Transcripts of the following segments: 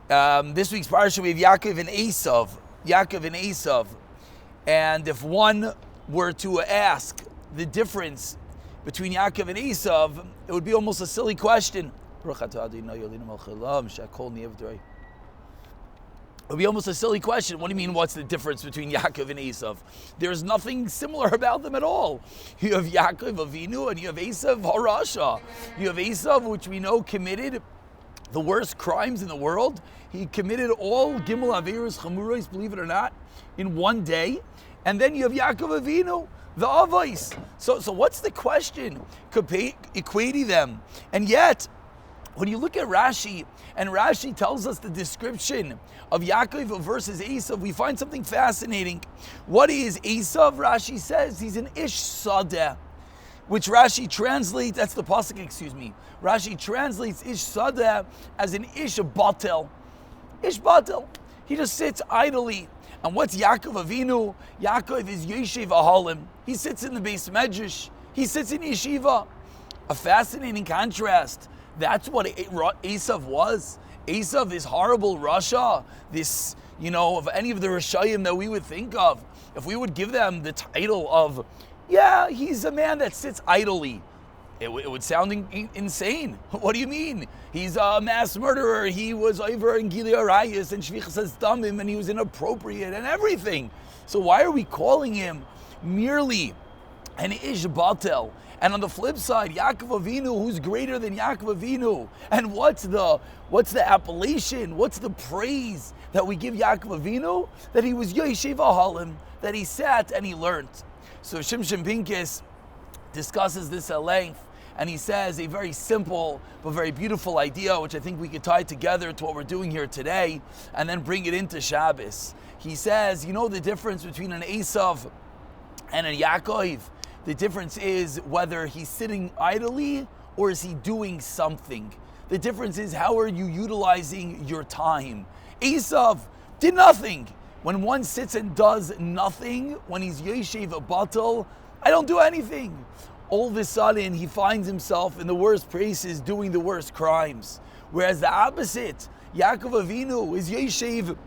This week's parsha we have Yaakov and Eisav. Yaakov and Eisav. And if one were to ask the difference between Yaakov and Eisav, it would be almost a silly question. It would be almost a silly question. What do you mean, what's the difference between Yaakov and Eisav? There's nothing similar about them at all. You have Yaakov Avinu and you have Eisav Harasha. You have Eisav, which we know committed the worst crimes in the world. He committed all Gimel Averos Chamuros, believe it or not, in one day. And then you have Yaakov Avinu, the Avos. So what's the question? Equating them. And yet, when you look at Rashi, and Rashi tells us the description of Yaakov versus Eisav, we find something fascinating. What is Eisav? Rashi says he's an Ish Sadeh, which Rashi translates, that's the pasuk, Rashi translates Ish Sadeh as an Ish Batel. Ish Batel. He just sits idly. And what's Yaakov Avinu? Yaakov is Yeshiv Ahalim. He sits in the Beis Medrash. He sits in Yeshiva. A fascinating contrast. That's what Eisav was. Eisav is horrible Rasha. This, of any of the Rashayim that we would think of, if we would give them the title of, he's a man that sits idly, it would sound insane. What do you mean? He's a mass murderer. He was over in Gilead Arayis and Shvichas Damim, and he was inappropriate and everything. So why are we calling him merely an Ish Batel? And on the flip side, Yaakov Avinu, who's greater than Yaakov Avinu? And what's the appellation? What's the praise that we give Yaakov Avinu? That he was Yeshiv Ahalim, that he sat and he learned. So Shimshon Pincus discusses this at length, and he says a very simple but very beautiful idea, which I think we could tie together to what we're doing here today, and then bring it into Shabbos. He says, the difference between an Eisav and a Yaakov? The difference is whether he's sitting idly or is he doing something. The difference is how are you utilizing your time. Eisav did nothing. When one sits and does nothing, when he's Yeshiv Batel, I don't do anything. All of a sudden he finds himself in the worst places doing the worst crimes. Whereas the opposite, Yaakov Avinu is Yeshiv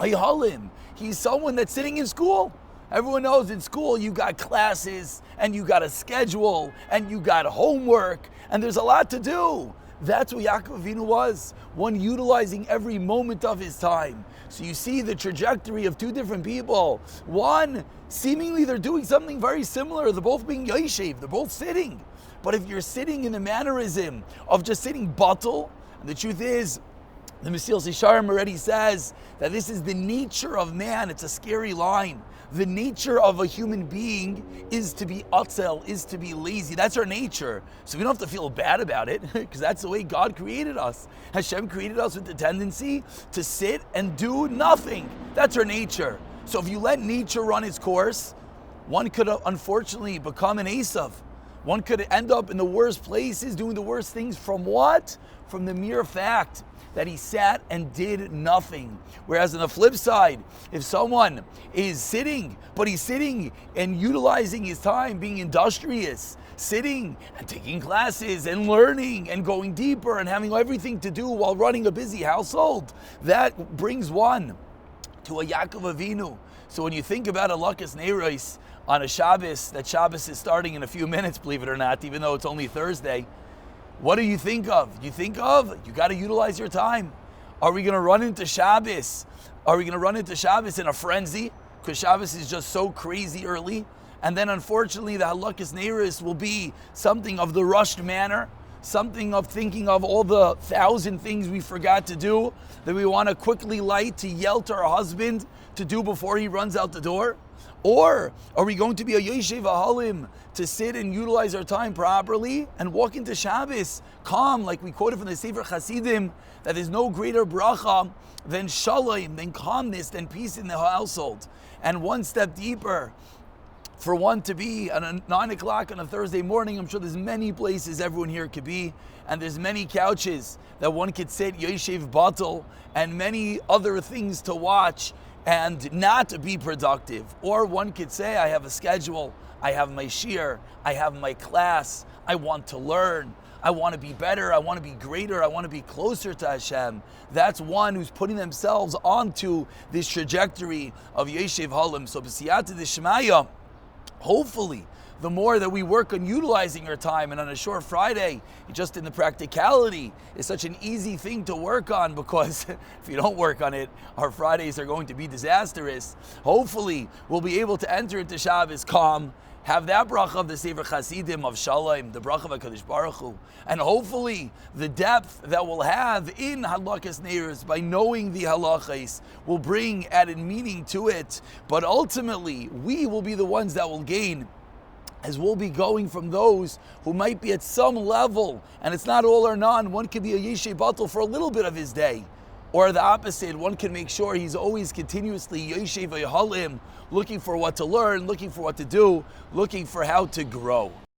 Ahalim. He's someone that's sitting in school. Everyone knows in school you got classes and you got a schedule and you got homework and there's a lot to do. That's what Yaakov Avinu was, one utilizing every moment of his time. So you see the trajectory of two different people. One, seemingly they're doing something very similar. They're both being Yeshiv, they're both sitting. But if you're sitting in the mannerism of just sitting batel, and the truth is, the Mesilas Yesharim already says that this is the nature of man. It's a scary line. The nature of a human being is to be atzel, is to be lazy. That's our nature. So we don't have to feel bad about it because that's the way God created us. Hashem created us with the tendency to sit and do nothing. That's our nature. So if you let nature run its course, one could unfortunately become an Eisav. One could end up in the worst places doing the worst things from what? From the mere fact that he sat and did nothing. Whereas on the flip side, if someone is sitting, but he's sitting and utilizing his time, being industrious, sitting and taking classes and learning and going deeper and having everything to do while running a busy household, that brings one to a Yaakov Avinu. So when you think about a Lakas Neiros on a Shabbos, that Shabbos is starting in a few minutes, believe it or not, even though it's only Thursday, what do you think of? You got to utilize your time. Are we going to run into Shabbos? Are we going to run into Shabbos in a frenzy? Because Shabbos is just so crazy early. And then unfortunately the Halakas Neiros will be something of the rushed manner, something of thinking of all the 1,000 things we forgot to do that we want to quickly light to yell to our husband to do before he runs out the door. Or are we going to be a Yeshiv Ahalim to sit and utilize our time properly and walk into Shabbos calm, like we quoted from the Sefer Chasidim, that there's no greater bracha than shalom, than calmness, than peace in the household. And one step deeper, for one to be at 9 o'clock on a Thursday morning, I'm sure there's many places everyone here could be, and there's many couches that one could sit, Yeshiv Batel, and many other things to watch and not be productive. Or one could say, I have a schedule, I have my shir, I have my class, I want to learn, I want to be better, I want to be greater, I want to be closer to Hashem. That's one who's putting themselves onto this trajectory of Yeshiv Halim. So b'siyata d'shmaya, hopefully, the more that we work on utilizing our time, and on a short Friday, just in the practicality, is such an easy thing to work on, because if you don't work on it, our Fridays are going to be disastrous. Hopefully, we'll be able to enter into Shabbos calm, have that bracha of the Sefer Chasidim of Shalom, the bracha of HaKadosh Baruch Hu, and hopefully the depth that we'll have in Halakas Neiros by knowing the halachas will bring added meaning to it. But ultimately, we will be the ones that will gain, as we'll be going from those who might be at some level, and it's not all or none. One could be a Yeshe Batel for a little bit of his day, or the opposite, one can make sure he's always continuously Yeshe V'Yahalim, looking for what to learn, looking for what to do, looking for how to grow.